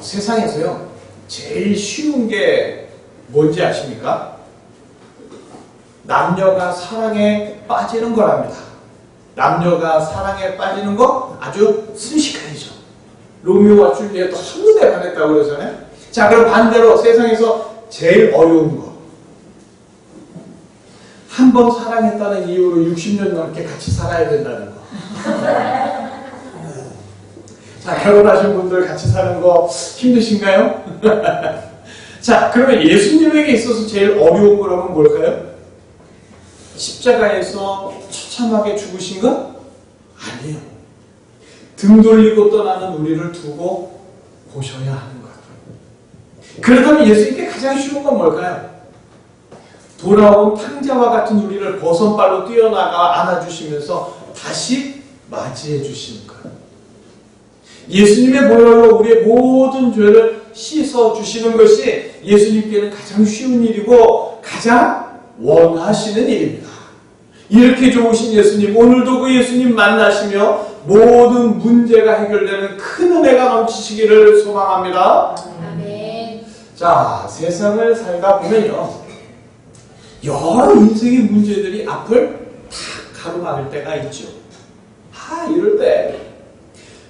세상에서요 제일 쉬운 게 뭔지 아십니까? 남녀가 사랑에 빠지는 거랍니다. 남녀가 사랑에 빠지는 거 아주 순식간이죠. 로미오와 줄리엣도 한눈에 반했다고 그러잖아요. 자, 그럼 반대로 세상에서 제일 어려운 거, 한 번 사랑했다는 이유로 60년 넘게 같이 살아야 된다는 거. 자, 결혼하신 분들 같이 사는 거 힘드신가요? 자, 그러면 예수님에게 있어서 제일 어려운 거라면 뭘까요? 십자가에서 처참하게 죽으신 것? 아니에요. 등 돌리고 떠나는 우리를 두고 보셔야 하는 것. 그렇다면 예수님께 가장 쉬운 건 뭘까요? 돌아온 탕자와 같은 우리를 버선발로 뛰어나가 안아주시면서 다시 맞이해 주시는 것. 예수님의 보혈로 우리의 모든 죄를 씻어주시는 것이 예수님께는 가장 쉬운 일이고 가장 원하시는 일입니다. 이렇게 좋으신 예수님, 오늘도 그 예수님 만나시며 모든 문제가 해결되는 큰 은혜가 넘치시기를 소망합니다. 아멘. 자, 세상을 살다 보면요, 여러 인생의 문제들이 앞을 탁 가로막을 때가 있죠. 이럴 때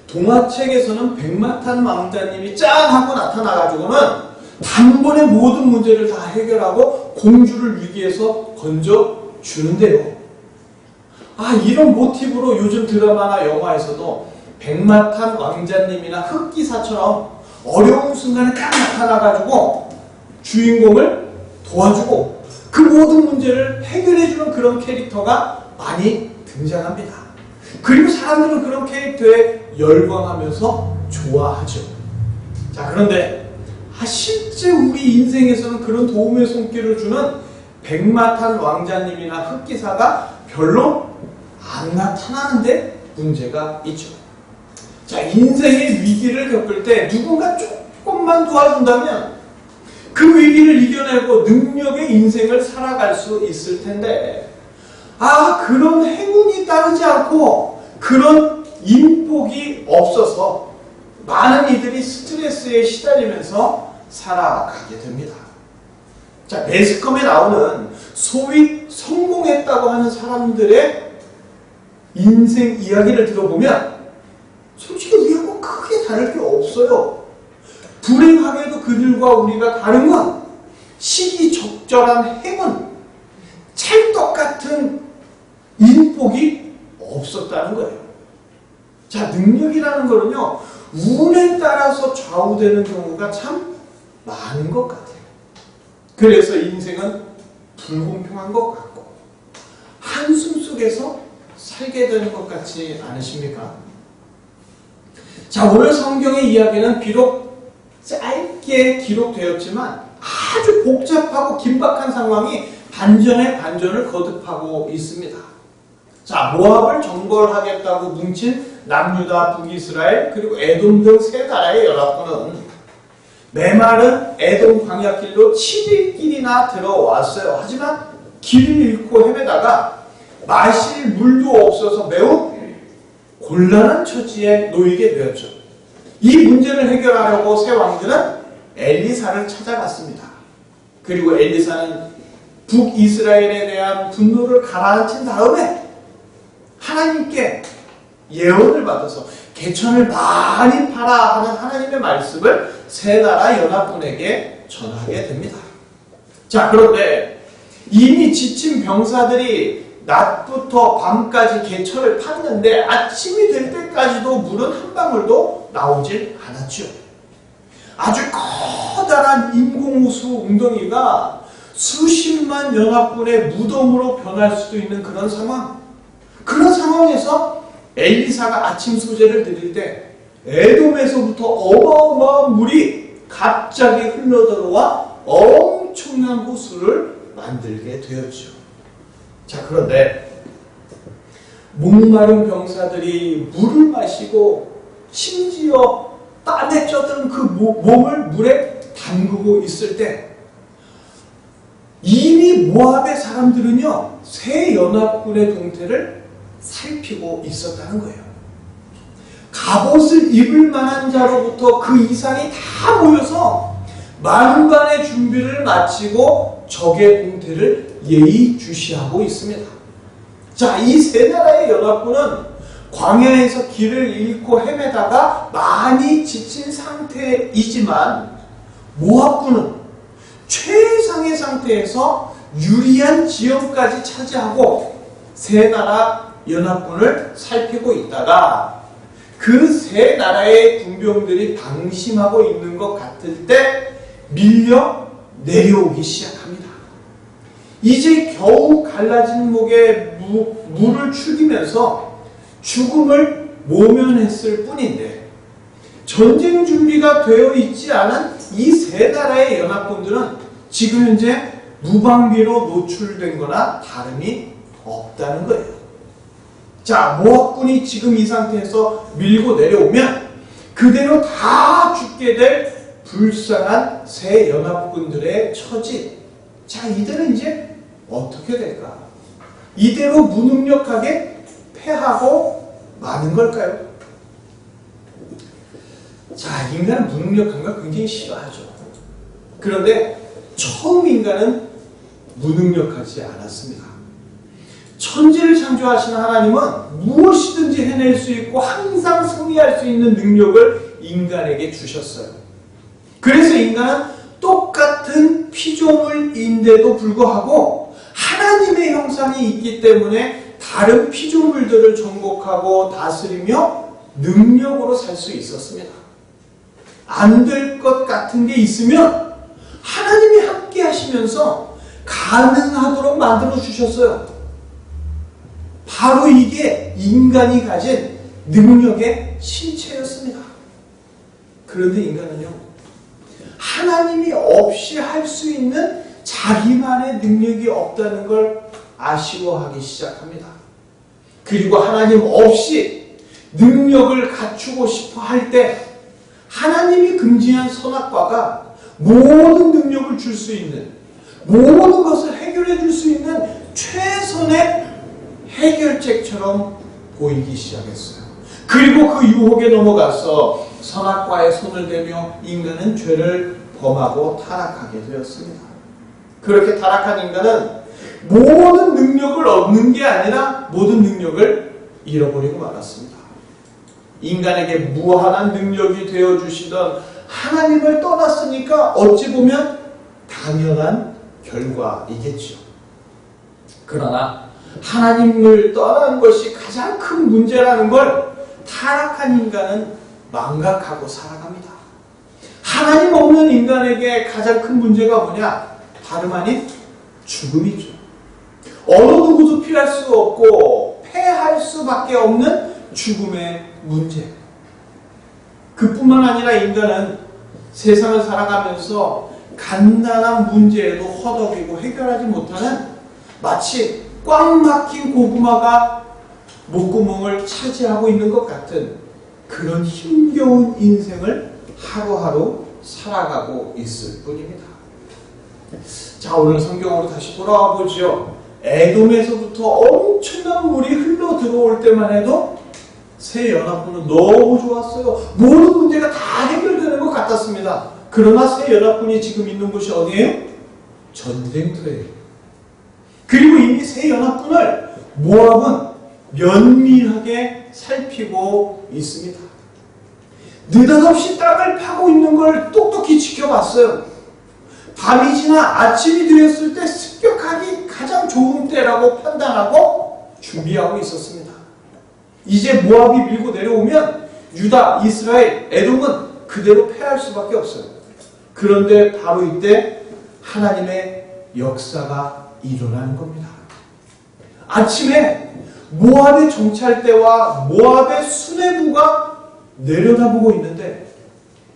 동화책에서는 백마탄 왕자님이 짠 하고 나타나가지고는 단번에 모든 문제를 다 해결하고 공주를 위기에서 건져주는데요. 이런 모티브로 요즘 드라마나 영화에서도 백마탄 왕자님이나 흑기사처럼 어려운 순간에 딱 나타나가지고 주인공을 도와주고 그 모든 문제를 해결해주는 그런 캐릭터가 많이 등장합니다. 그리고 사람들은 그런 캐릭터에 열광하면서 좋아하죠. 자, 그런데 실제 우리 인생에서는 그런 도움의 손길을 주는 백마탄 왕자님이나 흑기사가 별로 안 나타나는데 문제가 있죠. 자, 인생의 위기를 겪을 때 누군가 조금만 도와준다면 그 위기를 이겨내고 능력의 인생을 살아갈 수 있을 텐데 그런 행운이 따르지 않고 그런 인복이 없어서 많은 이들이 스트레스에 시달리면서 살아가게 됩니다. 자, 매스컴에 나오는 소위 성공했다고 하는 사람들의 인생 이야기를 들어보면 솔직히 우리하고 크게 다를 게 없어요. 불행하게도 그들과 우리가 다른 건 시기적절한 행운, 찰떡같은 인복이 없었다는 거예요. 자, 능력이라는 거는요, 운에 따라서 좌우되는 경우가 참 많은 것 같아요. 그래서 인생은 불공평한 것 같고 한숨 속에서 살게 되는 것 같지 않으십니까? 자, 오늘 성경의 이야기는 비록 짧게 기록되었지만 아주 복잡하고 긴박한 상황이 반전에 반전을 거듭하고 있습니다. 자, 모압을 정벌하겠다고 뭉친 남유다, 북이스라엘, 그리고 에돔 등 세 나라의 연합군은 메마른 에돔 광야길로 7일길이나 들어왔어요. 하지만 길을 잃고 헤매다가 마실 물도 없어서 매우 곤란한 처지에 놓이게 되었죠. 이 문제를 해결하려고 세 왕들은 엘리사를 찾아갔습니다. 그리고 엘리사는 북이스라엘에 대한 분노를 가라앉힌 다음에 하나님께 예언을 받아서 개천을 많이 파라 하는 하나님의 말씀을 세 나라 연합군에게 전하게 됩니다. 자, 그런데 이미 지친 병사들이 낮부터 밤까지 개천을 팠는데 아침이 될 때까지도 물은 한 방울도 나오질 않았죠. 아주 커다란 인공호수 웅덩이가 수십만 연합군의 무덤으로 변할 수도 있는 그런 상황. 그런 상황에서 엘리사가 아침 소재를 드릴 때 에돔에서부터 어마어마한 물이 갑자기 흘러들어와 엄청난 호수를 만들게 되었죠. 자, 그런데 목마른 병사들이 물을 마시고 심지어 땀에 젖은 그 몸을 물에 담그고 있을 때 이미 모압의 사람들은요, 새 연합군의 동태를 살피고 있었다는 거예요. 갑옷을 입을 만한 자로부터 그 이상이 다 모여서 만반의 준비를 마치고 적의 공태를 예의주시하고 있습니다. 자, 이 세 나라의 연합군은 광야에서 길을 잃고 헤매다가 많이 지친 상태이지만 모압군은 최상의 상태에서 유리한 지형까지 차지하고 세 나라 연합군을 살피고 있다가 그 세 나라의 군병들이 방심하고 있는 것 같을 때 밀려 내려오기 시작합니다. 이제 겨우 갈라진 목에 물을 축이면서 죽음을 모면했을 뿐인데 전쟁 준비가 되어 있지 않은 이 세 나라의 연합군들은 지금 현재 무방비로 노출된 거나 다름이 없다는 거예요. 자, 모압군이 지금 이 상태에서 밀고 내려오면 그대로 다 죽게 될 불쌍한 세 연합군들의 처지. 자, 이들은 이제 어떻게 될까? 이대로 무능력하게 패하고 마는 걸까요? 자, 인간은 무능력한 걸 굉장히 싫어하죠. 그런데 처음 인간은 무능력하지 않았습니다. 천지를 창조하신 하나님은 무엇이든지 해낼 수 있고 항상 승리할 수 있는 능력을 인간에게 주셨어요. 그래서 인간은 똑같은 피조물인데도 불구하고 하나님의 형상이 있기 때문에 다른 피조물들을 정복하고 다스리며 능력으로 살 수 있었습니다. 안 될 것 같은 게 있으면 하나님이 함께 하시면서 가능하도록 만들어 주셨어요. 바로 이게 인간이 가진 능력의 실체였습니다. 그런데 인간은요, 하나님이 없이 할 수 있는 자기만의 능력이 없다는 걸 아쉬워하기 시작합니다. 그리고 하나님 없이 능력을 갖추고 싶어 할 때 하나님이 금지한 선악과가 모든 능력을 줄 수 있는, 모든 것을 해결해 줄 수 있는 최선의 해결책처럼 보이기 시작했어요. 그리고 그 유혹에 넘어가서 선악과에 손을 대며 인간은 죄를 범하고 타락하게 되었습니다. 그렇게 타락한 인간은 모든 능력을 얻는 게 아니라 모든 능력을 잃어버리고 말았습니다. 인간에게 무한한 능력이 되어주시던 하나님을 떠났으니까 어찌 보면 당연한 결과이겠죠. 그러나 하나님을 떠난 것이 가장 큰 문제라는 걸 타락한 인간은 망각하고 살아갑니다. 하나님 없는 인간에게 가장 큰 문제가 뭐냐? 다름 아닌 죽음이죠. 어느 누구도 피할 수 없고 패할 수밖에 없는 죽음의 문제. 그뿐만 아니라 인간은 세상을 살아가면서 간단한 문제에도 허덕이고 해결하지 못하는 마치 꽉 막힌 고구마가 목구멍을 차지하고 있는 것 같은 그런 힘겨운 인생을 하루하루 살아가고 있을 뿐입니다. 자, 오늘 성경으로 다시 돌아와 보죠. 에돔에서부터 엄청난 물이 흘러 들어올 때만 해도 세 연합군은 너무 좋았어요. 모든 문제가 다 해결되는 것 같았습니다. 그러나 세 연합군이 지금 있는 곳이 어디예요? 전쟁터예요. 그리고 이미 세 연합군을 모압은 면밀하게 살피고 있습니다. 느닷없이 땅을 파고 있는 걸 똑똑히 지켜봤어요. 밤이 지나 아침이 되었을 때 습격하기 가장 좋은 때라고 판단하고 준비하고 있었습니다. 이제 모압이 밀고 내려오면 유다, 이스라엘, 에돔은 그대로 패할 수밖에 없어요. 그런데 바로 이때 하나님의 역사가 일어나는 겁니다. 아침에 모압의 정찰대와 모압의 수뇌부가 내려다보고 있는데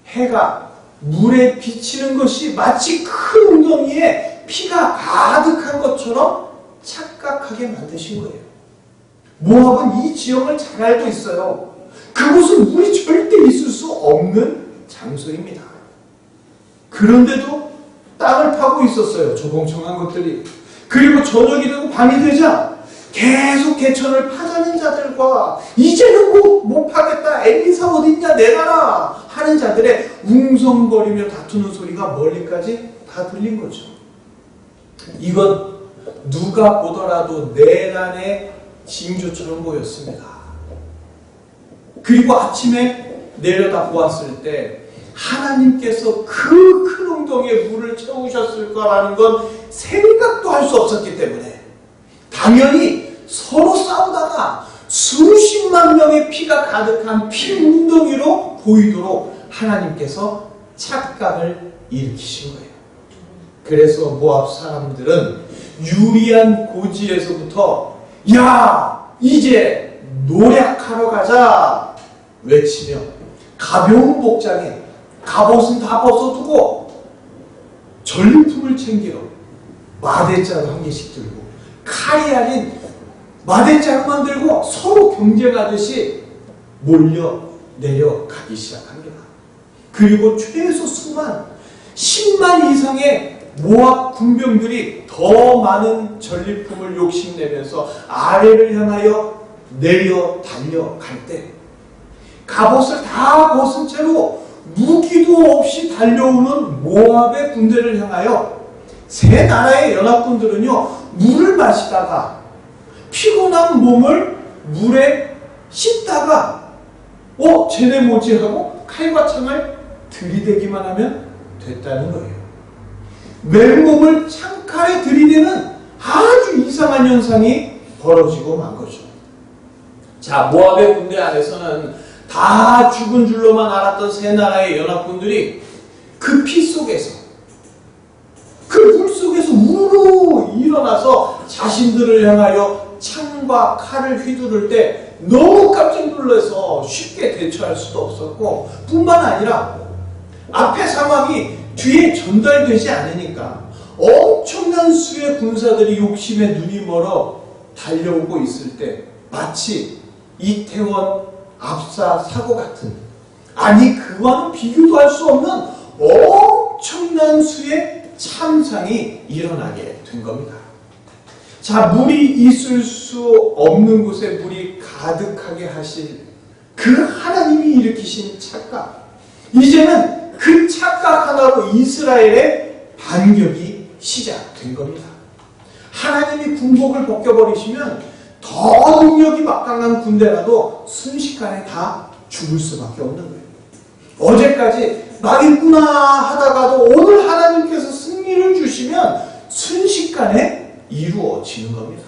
해가 물에 비치는 것이 마치 큰 웅덩이에 피가 가득한 것처럼 착각하게 만드신 거예요. 모압은 이 지형을 잘 알고 있어요. 그곳은 물이 절대 있을 수 없는 장소입니다. 그런데도 땅을 파고 있었어요. 저 멍청한 것들이. 그리고 저녁이 되고 밤이 되자 계속 개천을 파자는 자들과 이제는 못 파겠다, 엘리사 어딨냐 내가라 하는 자들의 웅성거리며 다투는 소리가 멀리까지 다 들린 거죠. 이건 누가 보더라도 내란의 징조처럼 보였습니다. 그리고 아침에 내려다 보았을 때 하나님께서 그 큰 웅덩이에 물을 채우셨을 거라는 건 생각도 할 수 없었기 때문에 당연히 서로 싸우다가 수십만 명의 피가 가득한 피 웅덩이로 보이도록 하나님께서 착각을 일으키신 거예요. 그래서 모압 사람들은 유리한 고지에서부터 야 이제 노략하러 가자 외치며 가벼운 복장에 갑옷은 다 벗어두고 전리품을 챙기러 마대자루 한 개씩 들고 칼이 아닌 마대자루만 들고 서로 경쟁하듯이 몰려 내려가기 시작합니다. 그리고 최소 수만 10만 이상의 모압 군병들이 더 많은 전리품을 욕심내면서 아래를 향하여 내려 달려갈 때 갑옷을 다 벗은 채로 무기도 없이 달려오는 모압의 군대를 향하여 세 나라의 연합군들은요 물을 마시다가 피곤한 몸을 물에 씻다가 쟤네 뭐지 하고 칼과 창을 들이대기만 하면 됐다는 거예요. 맨몸을 창칼에 들이대는 아주 이상한 현상이 벌어지고 만 거죠. 자, 모압의 군대 안에서는 다 죽은 줄로만 알았던 세 나라의 연합군들이 그 피 속에서 그 물 속에서 우르르 일어나서 자신들을 향하여 창과 칼을 휘두를 때 너무 깜짝 놀라서 쉽게 대처할 수도 없었고 뿐만 아니라 앞에 상황이 뒤에 전달되지 않으니까 엄청난 수의 군사들이 욕심에 눈이 멀어 달려오고 있을 때 마치 이태원 압사 사고 같은, 아니 그와는 비교도 할 수 없는 엄청난 수의 참상이 일어나게 된 겁니다. 자, 물이 있을 수 없는 곳에 물이 가득하게 하실 그 하나님이 일으키신 착각, 이제는 그 착각 하나로 이스라엘의 반격이 시작된 겁니다. 하나님이 군복을 벗겨버리시면 더 능력이 막강한 군대라도 순식간에 다 죽을 수밖에 없는 거예요. 어제까지 망했구나 하다가도 오늘 하나님께서 승리를 주시면 순식간에 이루어지는 겁니다.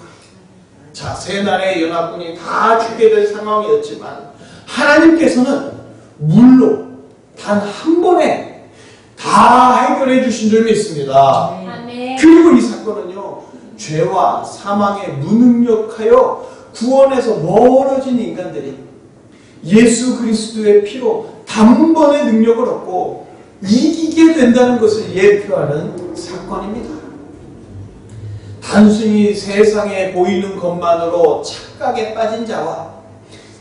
자, 세 나라의 연합군이 다 죽게 될 상황이었지만 하나님께서는 물로 단 한 번에 다 해결해 주신 줄 믿습니다. 그리고 이 사건은요, 죄와 사망에 무능력하여 구원에서 멀어진 인간들이 예수 그리스도의 피로 단번에 능력을 얻고 이기게 된다는 것을 예표하는 사건입니다. 단순히 세상에 보이는 것만으로 착각에 빠진 자와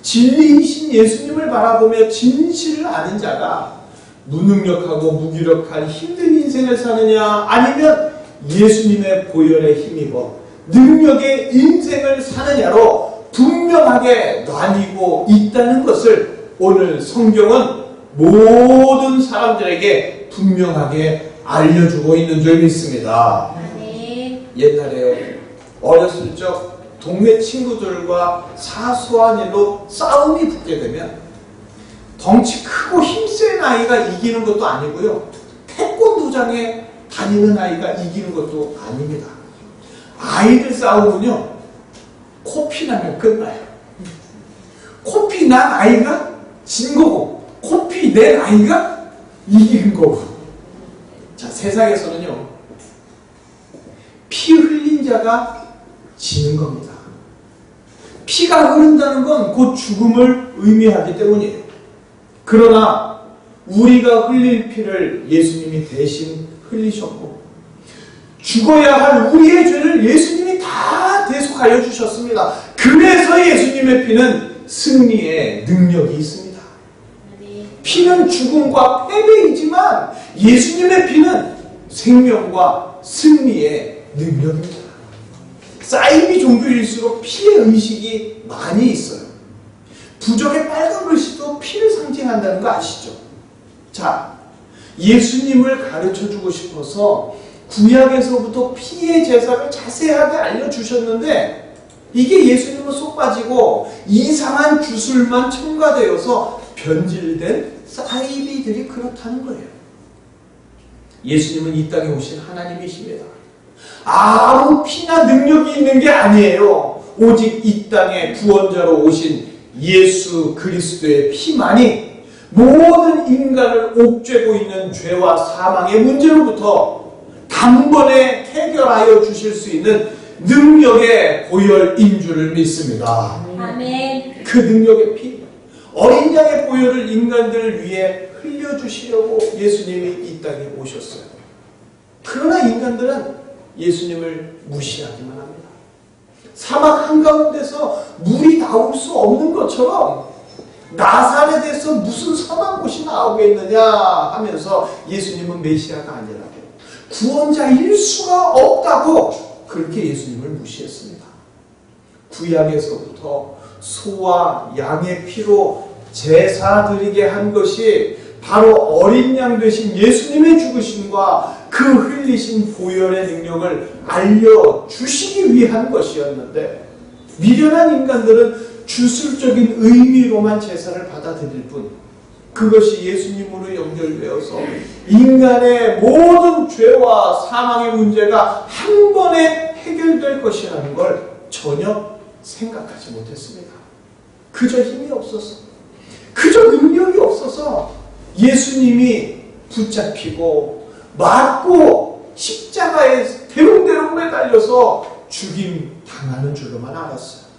진리이신 예수님을 바라보며 진실을 아는 자가 무능력하고 무기력한 힘든 인생을 사느냐, 아니면 예수님의 보혈에 힘입어 능력의 인생을 사느냐로 분명하게 나뉘고 있다는 것을 오늘 성경은 모든 사람들에게 분명하게 알려주고 있는 줄 믿습니다. 옛날에 어렸을 적 동네 친구들과 사소한 일로 싸움이 붙게 되면 덩치 크고 힘센 아이가 이기는 것도 아니고요, 태권도장에 다니는 아이가 이기는 것도 아닙니다. 아이들 싸움은요, 코피 나면 끝나요. 코피 난 아이가 진 거고, 코피 낸 아이가 이긴 거고. 자, 세상에서는요, 피 흘린 자가 지는 겁니다. 피가 흐른다는 건 곧 죽음을 의미하기 때문이에요. 그러나 우리가 흘릴 피를 예수님이 대신 흘리셨고, 죽어야 할 우리의 죄를 예수님이 다 대속하여 주셨습니다. 그래서 예수님의 피는 승리의 능력이 있습니다. 피는 죽음과 패배이지만 예수님의 피는 생명과 승리의 능력입니다. 사이비 종교일수록 피의 의식이 많이 있어요. 부적의 빨간 글씨도 피를 상징한다는 거 아시죠? 자, 예수님을 가르쳐주고 싶어서 구약에서부터 피의 제사를 자세하게 알려주셨는데 이게 예수님은 쏙 빠지고 이상한 주술만 첨가되어서 변질된 사이비들이 그렇다는 거예요. 예수님은 이 땅에 오신 하나님이십니다. 아무 피나 능력이 있는 게 아니에요. 오직 이 땅에 구원자로 오신 예수 그리스도의 피만이 모든 인간을 옥죄고 있는 죄와 사망의 문제로부터 단번에 해결하여 주실 수 있는 능력의 보혈인 줄을 믿습니다. 아멘. 그 능력의 피, 어린 양의 보혈을 인간들을 위해 흘려주시려고 예수님이 이 땅에 오셨어요. 그러나 인간들은 예수님을 무시하기만 합니다. 사막 한가운데서 물이 나올 수 없는 것처럼 나사렛에서 무슨 선한 곳이 나오겠느냐 하면서 예수님은 메시아가 아니라고, 구원자일 수가 없다고 그렇게 예수님을 무시했습니다. 구약에서부터 소와 양의 피로 제사 드리게 한 것이 바로 어린 양 되신 예수님의 죽으심과 그 흘리신 보혈의 능력을 알려주시기 위한 것이었는데, 미련한 인간들은 주술적인 의미로만 제사를 받아들일 뿐 그것이 예수님으로 연결되어서 인간의 모든 죄와 사망의 문제가 한 번에 해결될 것이라는 걸 전혀 생각하지 못했습니다. 그저 힘이 없어서, 그저 능력이 없어서 예수님이 붙잡히고 맞고 십자가에 대롱대롱 매달려서 죽임 당하는 줄로만 알았어요.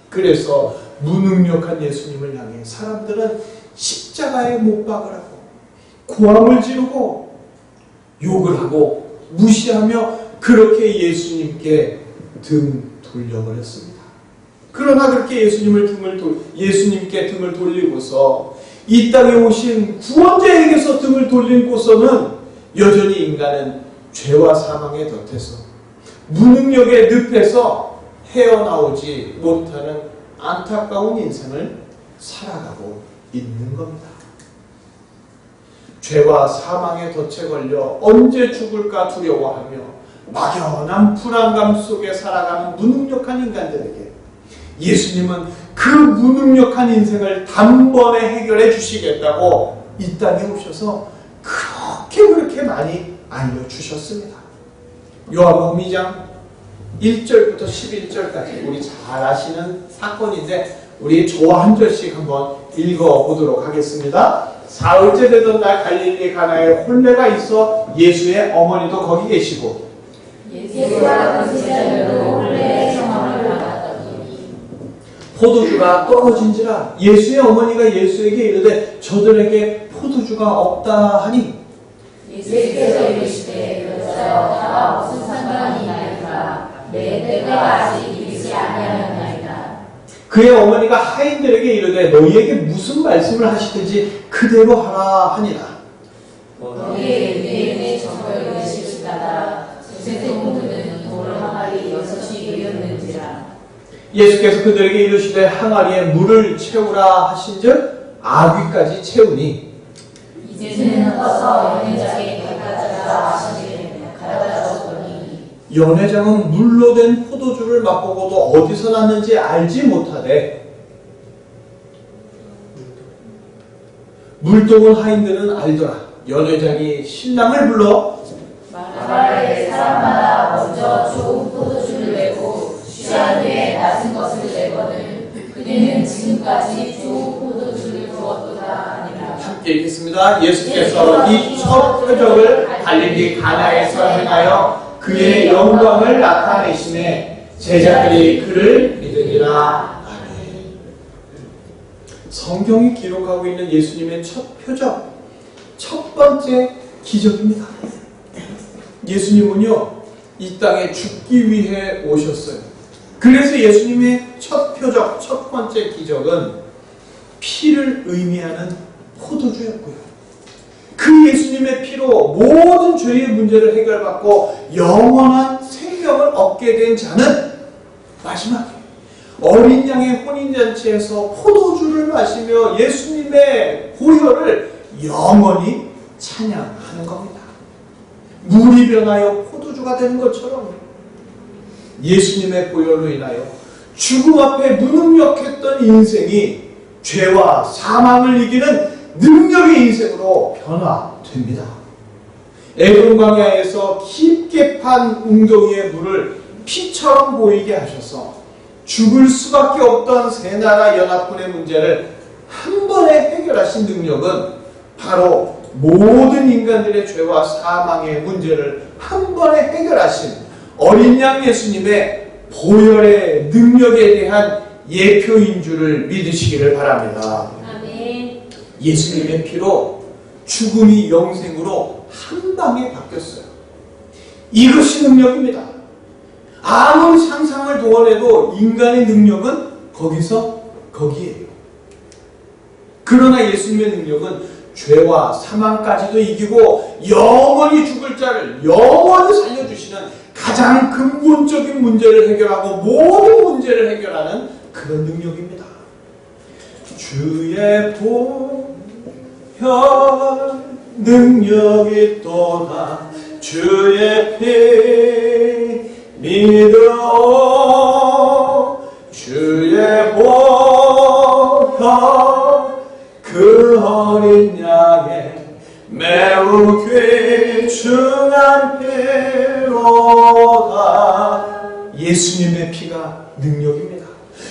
그래서 무능력한 예수님을 향해 사람들은 십자가에 못 박으라고 고함을 지르고 욕을 하고 무시하며 그렇게 예수님께 등 돌려버렸습니다. 그러나 그렇게 예수님께 등을 돌리고서 이 땅에 오신 구원자에게서 등을 돌리고서는 여전히 인간은 죄와 사망의 덫에서 무능력의 늪에서 헤어나오지 못하는 안타까운 인생을 살아가고 있는 겁니다. 죄와 사망의 덫에 걸려 언제 죽을까 두려워하며 막연한 불안감 속에 살아가는 무능력한 인간들에게 예수님은 그 무능력한 인생을 단번에 해결해 주시겠다고 이 땅에 오셔서 그렇게 많이 알려주셨습니다. 요한복음 2장 1절부터 11절까지 우리 잘 아시는 사건인데 우리 저와 한 절씩 한번 읽어보도록 하겠습니다. 사흘째 되던 날 갈릴리 가나에 혼례가 있어 예수의 어머니도 거기 계시고 예수가 그 시절에도 혼례의 정함을 받았더니 포도주가 떨어진지라 예수의 어머니가 예수에게 이르되 저들에게 포도주가 없다 하니 예수께서 이르시되 그것과 나와 무슨 상관이 나이까 내 때가 아직 이르지 아니하였나이다. 그의 어머니가 하인들에게 이르되 너희에게 무슨 말씀을 하시든지 그대로 하라 하니라. 너희의 유대인의 정결을 실시다가 제사장들은 돌 항아리 6이 이었는지라. 예수께서 그들에게 이르시되 항아리에 물을 채우라 하신즉 아귀까지 채우니 이제는 떠서 연회장에 갖다 주라 하시니 갖다 줬더니 연회장은 물로 된 포도주를 맛보고도 어디서 났는지 알지 못하되 물동은 하인들은 알더라. 연회장이 신랑을 불러 마을에 사람마다 먼저 좋은 포도주를 내고 취한 후에 낮은 것을 내거늘 그들은 지금까지 좋은 포도주를 부었도다 아니라. 함께 읽겠습니다. 예수께서 이 첫 표적을 갈릴리 가나에서 행하여 그의 영광을 나타내시매 제자들이 그를 믿으리라. 아멘. 성경이 기록하고 있는 예수님의 첫 표적, 첫 번째 기적입니다. 예수님은요, 이 땅에 죽기 위해 오셨어요. 그래서 예수님의 첫 표적, 첫 번째 기적은 피를 의미하는 포도주였고요. 그 예수님의 피로 모든 죄의 문제를 해결받고 영원한 생명을 얻게 된 자는 마지막에 어린 양의 혼인잔치에서 포도주를 마시며 예수님의 보혈을 영원히 찬양하는 겁니다. 물이 변하여 포도주가 되는 것처럼 예수님의 보혈로 인하여 죽음 앞에 무능력했던 인생이 죄와 사망을 이기는 능력의 인생으로 변화됩니다. 에돔 광야에서 깊게 판 웅덩이의 물을 피처럼 보이게 하셔서 죽을 수밖에 없던 세 나라 연합군의 문제를 한 번에 해결하신 능력은 바로 모든 인간들의 죄와 사망의 문제를 한 번에 해결하신 어린 양 예수님의 보혈의 능력에 대한 예표인 줄을 믿으시기를 바랍니다. 아멘. 예수님의 피로 죽음이 영생으로 한 방에 바뀌었어요. 이것이 능력입니다. 아무리 상상을 동원해도 인간의 능력은 거기서 거기에요. 그러나 예수님의 능력은 죄와 사망까지도 이기고 영원히 죽을 자를 영원히 살려주시는 가장 근본적인 문제를 해결하고 모든 문제를 해결하는 그런 능력입니다. 주의 보혈 능력이 또다 주의 피 믿어 주의 보혈 그 어린 양의 매우 귀중한 피로다. 예수님의 피가 능력입니다.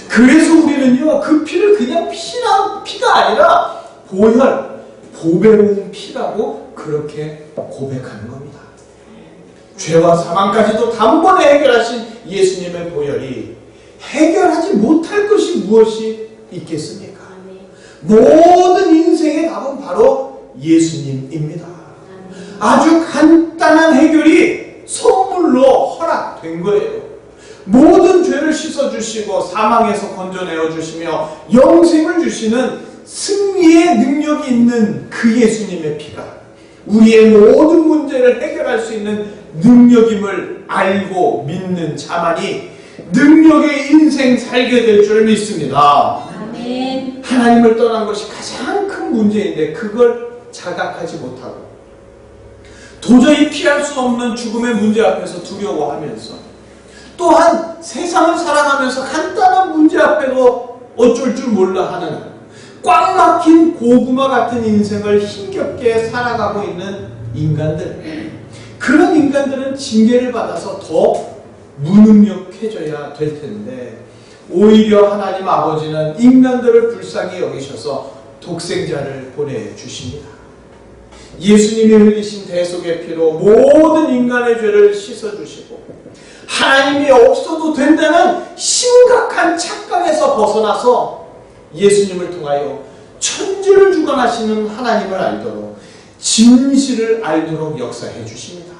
그래서 우리는요 그 피를 그냥 피가 아니라 보혈, 보배로운 피라고 그렇게 고백하는 겁니다. 죄와 사망까지도 단번에 해결하신 예수님의 보혈이 해결하지 못할 것이 무엇이 있겠습니까? 모든 인생의 답은 바로 예수님입니다. 아주 간단한 해결이 선물로 허락된 거예요. 모든 죄를 씻어주시고 사망에서 건져내어 주시며 영생을 주시는 승리의 능력이 있는 그 예수님의 피가 우리의 모든 문제를 해결할 수 있는 능력임을 알고 믿는 자만이 능력의 인생 살게 될 줄 믿습니다. 아멘. 하나님을 떠난 것이 가장 큰 문제인데 그걸 자각하지 못하고 도저히 피할 수 없는 죽음의 문제 앞에서 두려워하면서 또한 세상을 살아가면서 간단한 문제 앞에도 어쩔 줄 몰라 하는 꽉 막힌 고구마 같은 인생을 힘겹게 살아가고 있는 인간들, 그런 인간들은 징계를 받아서 더 무능력해져야 될 텐데 오히려 하나님 아버지는 인간들을 불쌍히 여기셔서 독생자를 보내주십니다. 예수님이 흘리신 대속의 피로 모든 인간의 죄를 씻어주시고 하나님이 없어도 된다는 심각한 착각에서 벗어나서 예수님을 통하여 천지를 주관하시는 하나님을 알도록 진실을 알도록 역사해 주십니다.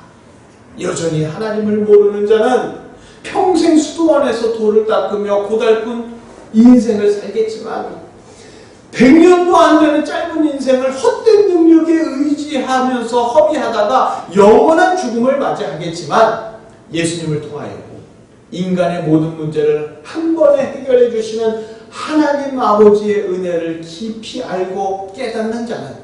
여전히 하나님을 모르는 자는 평생 수도원에서 돌을 닦으며 고달픈 인생을 살겠지만 100년도 안 되는 짧은 인생을 헛된 능력에 의지하면서 허비하다가 영원한 죽음을 맞이하겠지만 예수님을 통하여 인간의 모든 문제를 한 번에 해결해 주시는 하나님 아버지의 은혜를 깊이 알고 깨닫는 자는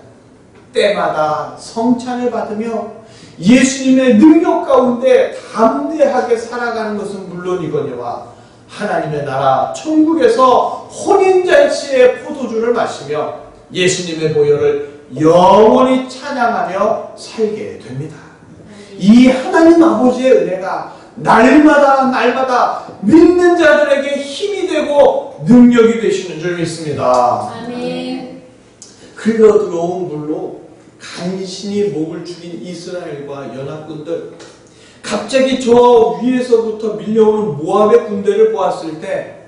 때마다 성찬을 받으며 예수님의 능력 가운데 담대하게 살아가는 것은 물론이거니와 하나님의 나라 천국에서 혼인잔치의 포도주를 마시며 예수님의 보혈을 영원히 찬양하며 살게 됩니다. 이 하나님 아버지의 은혜가 날마다 믿는 자들에게 힘이 되고 능력이 되시는 줄 믿습니다. 아멘. 흘러 들어온 물로 간신히 목을 죽인 이스라엘과 연합군들, 갑자기 저 위에서부터 밀려오는 모압의 군대를 보았을 때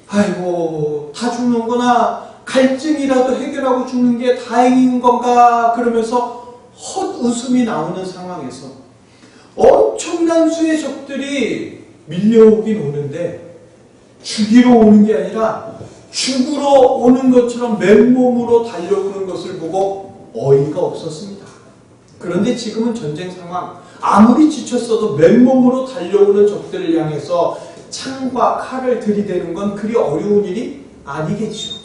아이고 다 죽는구나, 갈증이라도 해결하고 죽는 게 다행인 건가 그러면서 헛웃음이 나오는 상황에서 엄청난 수의 적들이 밀려오긴 오는데 죽이러 오는 게 아니라 죽으러 오는 것처럼 맨몸으로 달려오는 것을 보고 어이가 없었습니다. 그런데 지금은 전쟁 상황, 아무리 지쳤어도 맨몸으로 달려오는 적들을 향해서 창과 칼을 들이대는 건 그리 어려운 일이 아니겠죠.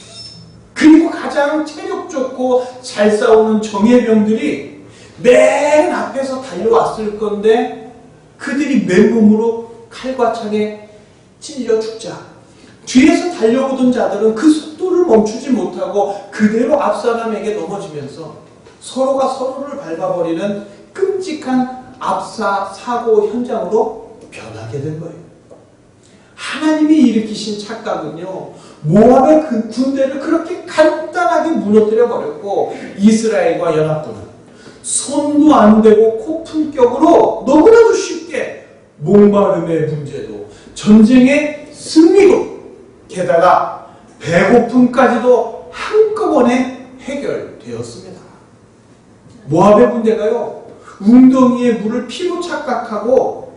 그리고 가장 체력 좋고 잘 싸우는 정예병들이 맨 앞에서 달려왔을 건데 그들이 맨몸으로 칼과 창에 찔려 죽자 뒤에서 달려오던 자들은 그 속도를 멈추지 못하고 그대로 앞 사람에게 넘어지면서 서로가 서로를 밟아버리는 끔찍한 압사 사고 현장으로 변하게 된 거예요. 하나님이 일으키신 착각은요, 모압의 그 군대를 그렇게 간단하게 무너뜨려 버렸고 이스라엘과 연합군은 손도 안 대고 코푼격으로 너무나도 쉽게 목마름의 문제도 전쟁의 승리로 게다가 배고픔까지도 한꺼번에 해결되었습니다. 모압의 군대가요, 웅덩이에 물을 피로 착각하고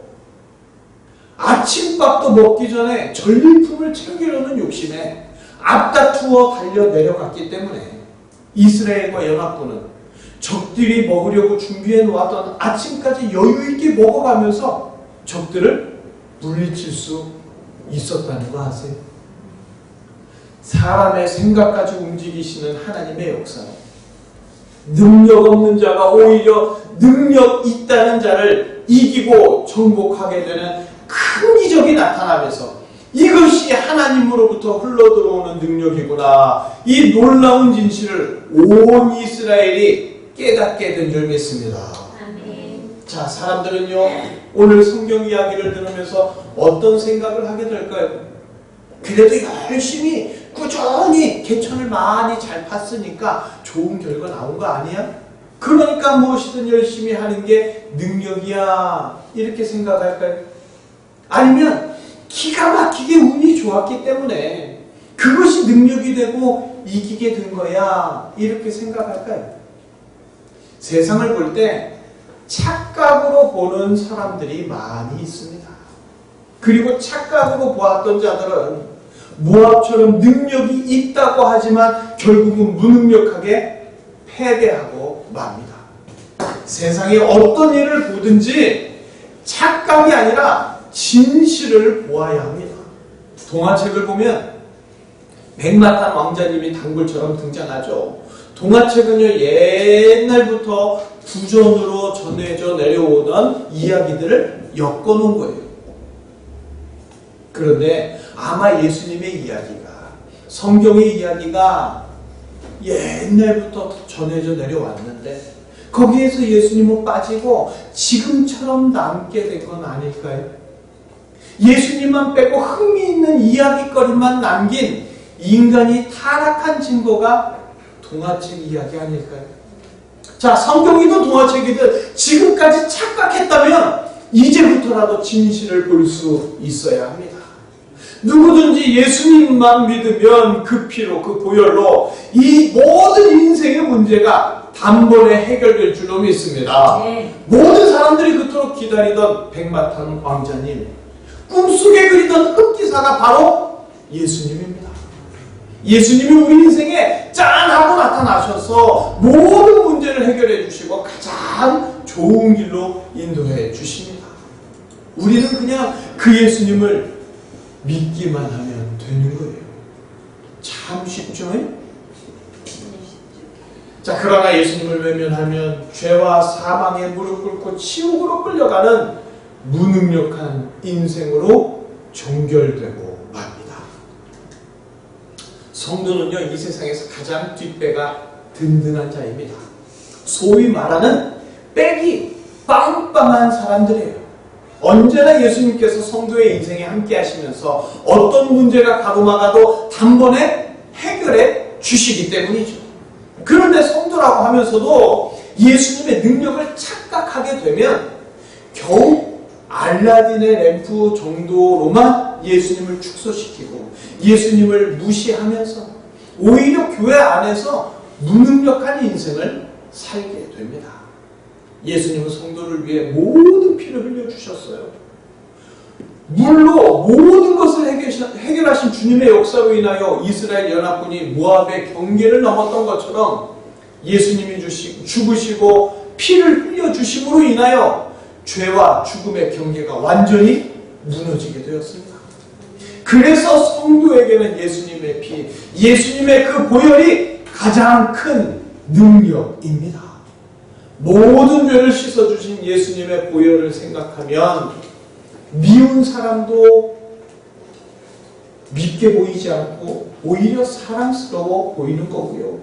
아침밥도 먹기 전에 전리품을 챙기려는 욕심에 앞다투어 달려 내려갔기 때문에 이스라엘과 연합군은 적들이 먹으려고 준비해 놓았던 아침까지 여유 있게 먹어가면서 적들을 물리칠 수 있었다는 거 아세요? 사람의 생각까지 움직이시는 하나님의 역사는 능력 없는 자가 오히려 능력 있다는 자를 이기고 정복하게 되는 큰 기적이 나타나면서 이것이 하나님으로부터 흘러들어오는 능력이구나, 이 놀라운 진실을 온 이스라엘이 깨닫게 된 줄 믿습니다. 자, 사람들은요, 오늘 성경 이야기를 들으면서 어떤 생각을 하게 될까요? 그래도 열심히 꾸준히 개천을 많이 잘 팠으니까 좋은 결과 나온 거 아니야? 그러니까 무엇이든 열심히 하는 게 능력이야, 이렇게 생각할까요? 아니면 기가 막히게 운이 좋았기 때문에 그것이 능력이 되고 이기게 된 거야, 이렇게 생각할까요? 세상을 볼 때 착각으로 보는 사람들이 많이 있습니다. 그리고 착각으로 보았던 자들은 모압처럼 능력이 있다고 하지만 결국은 무능력하게 패배하고 맙니다. 세상에 어떤 일을 보든지 착각이 아니라 진실을 보아야 합니다. 동화책을 보면 백마탄 왕자님이 단골처럼 등장하죠. 동화책은요, 옛날부터 구전으로 전해져 내려오던 이야기들을 엮어놓은 거예요. 그런데 아마 예수님의 이야기가, 성경의 이야기가 옛날부터 전해져 내려왔는데 거기에서 예수님은 빠지고 지금처럼 남게 된 건 아닐까요? 예수님만 빼고 흥미있는 이야기거리만 남긴 인간이 타락한 증거가 동화책 이야기 아닐까요? 자, 성경이든 동화책이든 지금까지 착각했다면 이제부터라도 진실을 볼 수 있어야 합니다. 누구든지 예수님만 믿으면 그 피로, 그 보혈로 이 모든 인생의 문제가 단번에 해결될 줄로 믿습니다. 모든 사람들이 그토록 기다리던 백마탄 왕자님, 꿈속에 그리던 흑기사가 바로 예수님입니다. 예수님이 우리 인생에 짠 하고 나타나셔서 모든 문제를 해결해 주시고 가장 좋은 길로 인도해 주십니다. 우리는 그냥 그 예수님을 믿기만 하면 되는 거예요. 참 쉽죠? 자, 그러나 예수님을 외면하면 죄와 사망에 무릎 꿇고 지옥으로 끌려가는 무능력한 인생으로 종결되고 맙니다. 성도는요, 이 세상에서 가장 뒷배가 든든한 자입니다. 소위 말하는 백이 빵빵한 사람들이에요. 언제나 예수님께서 성도의 인생에 함께 하시면서 어떤 문제가 가로막아도 단번에 해결해 주시기 때문이죠. 그런데 성도라고 하면서도 예수님의 능력을 착각하게 되면 겨우 알라딘의 램프 정도로만 예수님을 축소시키고 예수님을 무시하면서 오히려 교회 안에서 무능력한 인생을 살게 됩니다. 예수님은 성도를 위해 모든 피를 흘려주셨어요. 물로 모든 것을 해결하신 주님의 역사로 인하여 이스라엘 연합군이 모압의 경계를 넘었던 것처럼 예수님이 죽으시고 피를 흘려주심으로 인하여 죄와 죽음의 경계가 완전히 무너지게 되었습니다. 그래서 성도에게는 예수님의 피, 예수님의 그 보혈이 가장 큰 능력입니다. 모든 죄를 씻어주신 예수님의 보혈을 생각하면 미운 사람도 밉게 보이지 않고 오히려 사랑스러워 보이는 거고요.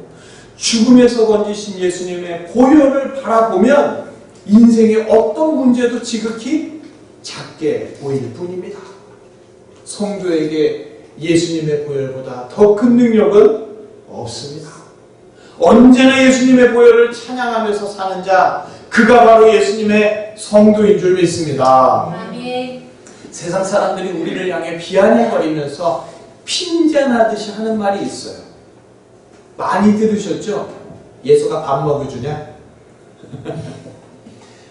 죽음에서 건지신 예수님의 보혈을 바라보면 인생의 어떤 문제도 지극히 작게 보일 뿐입니다. 성도에게 예수님의 보혈보다 더 큰 능력은 없습니다. 언제나 예수님의 보혈을 찬양하면서 사는 자, 그가 바로 예수님의 성도인 줄 믿습니다. 아멘. 세상 사람들이 우리를 향해 비아냥거리면서 핀잔하듯이 하는 말이 있어요. 많이 들으셨죠? 예수가 밥 먹여주냐?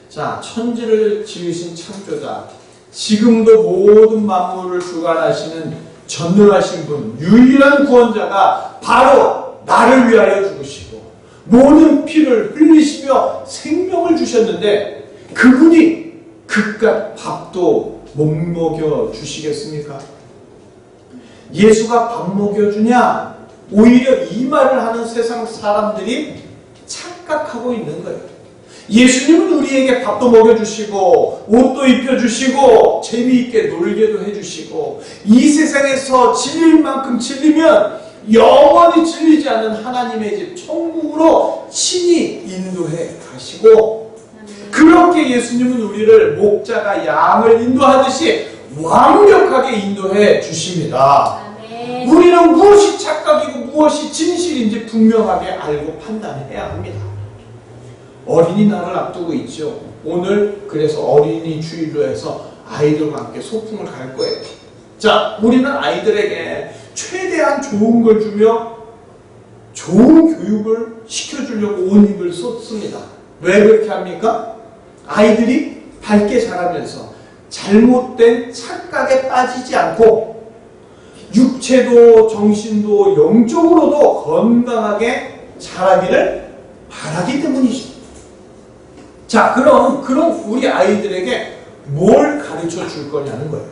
자, 천지를 지으신 창조자, 지금도 모든 만물을 주관하시는 전능하신 분, 유일한 구원자가 바로 나를 위하여 죽으시고 모든 피를 흘리시며 생명을 주셨는데 그분이 그깟 밥도 못 먹여 주시겠습니까? 예수가 밥 먹여주냐? 오히려 이 말을 하는 세상 사람들이 착각하고 있는 거예요. 예수님은 우리에게 밥도 먹여주시고 옷도 입혀주시고 재미있게 놀게도 해주시고 이 세상에서 질릴 만큼 질리면 영원히 질리지 않는 하나님의 집 천국으로 친히 인도해 가시고 그렇게 예수님은 우리를 목자가 양을 인도하듯이 완벽하게 인도해 주십니다. 아멘. 우리는 무엇이 착각이고 무엇이 진실인지 분명하게 알고 판단해야 합니다. 어린이날을 앞두고 있죠. 오늘 그래서 어린이 주일로 해서 아이들과 함께 소풍을 갈 거예요. 자, 우리는 아이들에게 최대한 좋은 걸 주며 좋은 교육을 시켜주려고 온 힘을 쏟습니다. 왜 그렇게 합니까? 아이들이 밝게 자라면서 잘못된 착각에 빠지지 않고 육체도 정신도 영적으로도 건강하게 자라기를 바라기 때문이죠. 자, 그럼 우리 아이들에게 뭘 가르쳐 줄 거냐는 거예요.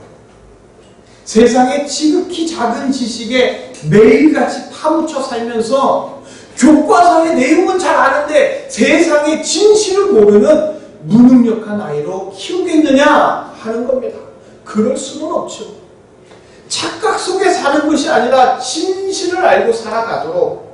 세상의 지극히 작은 지식에 매일같이 파묻혀 살면서 교과서의 내용은 잘 아는데 세상의 진실을 모르는 무능력한 아이로 키우겠느냐 하는 겁니다. 그럴 수는 없죠. 착각 속에 사는 것이 아니라 진실을 알고 살아가도록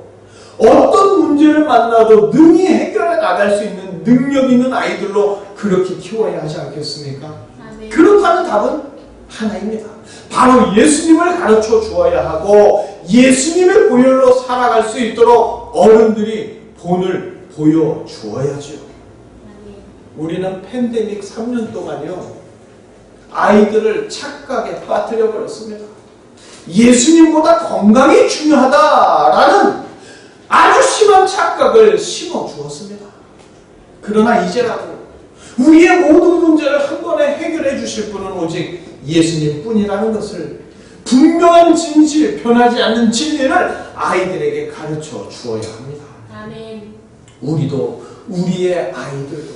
어떤 문제를 만나도 능히 해결해 나갈 수 있는 능력 있는 아이들로 그렇게 키워야 하지 않겠습니까? 아멘. 그렇다는 답은 하나입니다. 바로 예수님을 가르쳐 주어야 하고 예수님의 보혈로 살아갈 수 있도록 어른들이 본을 보여주어야죠. 우리는 팬데믹 3년 동안요 아이들을 착각에 빠뜨려 버렸습니다. 예수님보다 건강이 중요하다라는 아주 심한 착각을 심어 주었습니다. 그러나 이제라도 우리의 모든 문제를 한 번에 해결해 주실 분은 오직 예수님 뿐이라는 것을 분명한 진실, 변하지 않는 진리를 아이들에게 가르쳐 주어야 합니다. 아멘. 우리도 우리의 아이들도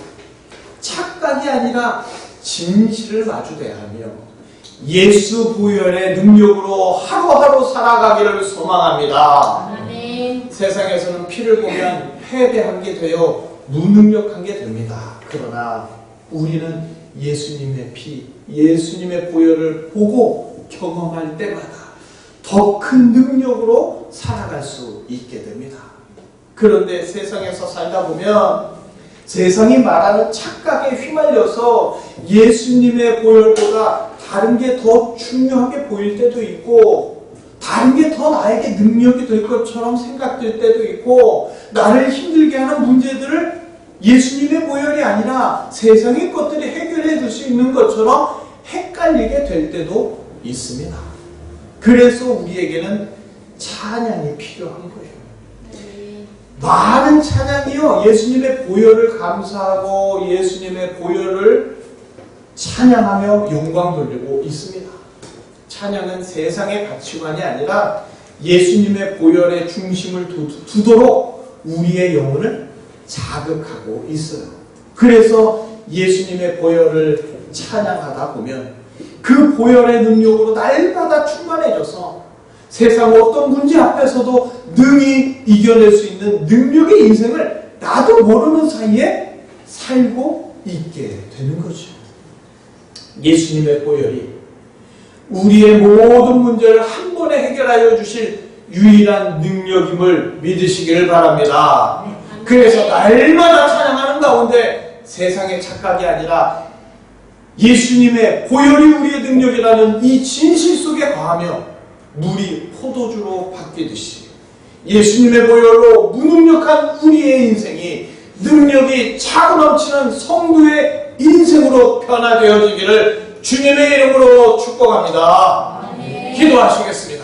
착각이 아니라 진실을 마주대야 하며 예수 보혈의 능력으로 하루하루 살아가기를 소망합니다. 아멘. 세상에서는 피를 보면 패배한 게 되어 무능력한 게 됩니다. 그러나 우리는 예수님의 피, 예수님의 보혈을 보고 경험할 때마다 더 큰 능력으로 살아갈 수 있게 됩니다. 그런데 세상에서 살다 보면 세상이 말하는 착각에 휘말려서 예수님의 보혈보다 다른 게 더 중요하게 보일 때도 있고 다른 게 더 나에게 능력이 될 것처럼 생각될 때도 있고 나를 힘들게 하는 문제들을 예수님의 보혈이 아니라 세상의 것들이 해결해 줄 수 있는 것처럼 헷갈리게 될 때도 있습니다. 그래서 우리에게는 찬양이 필요한 거예요. 많은 찬양이요 예수님의 보혈을 감사하고 예수님의 보혈을 찬양하며 영광 돌리고 있습니다. 찬양은 세상의 가치관이 아니라 예수님의 보혈의 중심을 두도록 우리의 영혼을 자극하고 있어요. 그래서 예수님의 보혈을 찬양하다 보면 그 보혈의 능력으로 날마다 충만해져서 세상 어떤 문제 앞에서도 능히 이겨낼 수 있는 능력의 인생을 나도 모르는 사이에 살고 있게 되는 거죠. 예수님의 보혈이 우리의 모든 문제를 한 번에 해결하여 주실 유일한 능력임을 믿으시기를 바랍니다. 그래서 날마다 찬양하는 가운데 세상의 착각이 아니라 예수님의 보혈이 우리의 능력이라는 이 진실 속에 거하며 물이 포도주로 바뀌듯이 예수님의 보혈로 무능력한 우리의 인생이 능력이 차고 넘치는 성도의 인생으로 변화되어지기를 주님의 이름으로 축복합니다. 기도하시겠습니다.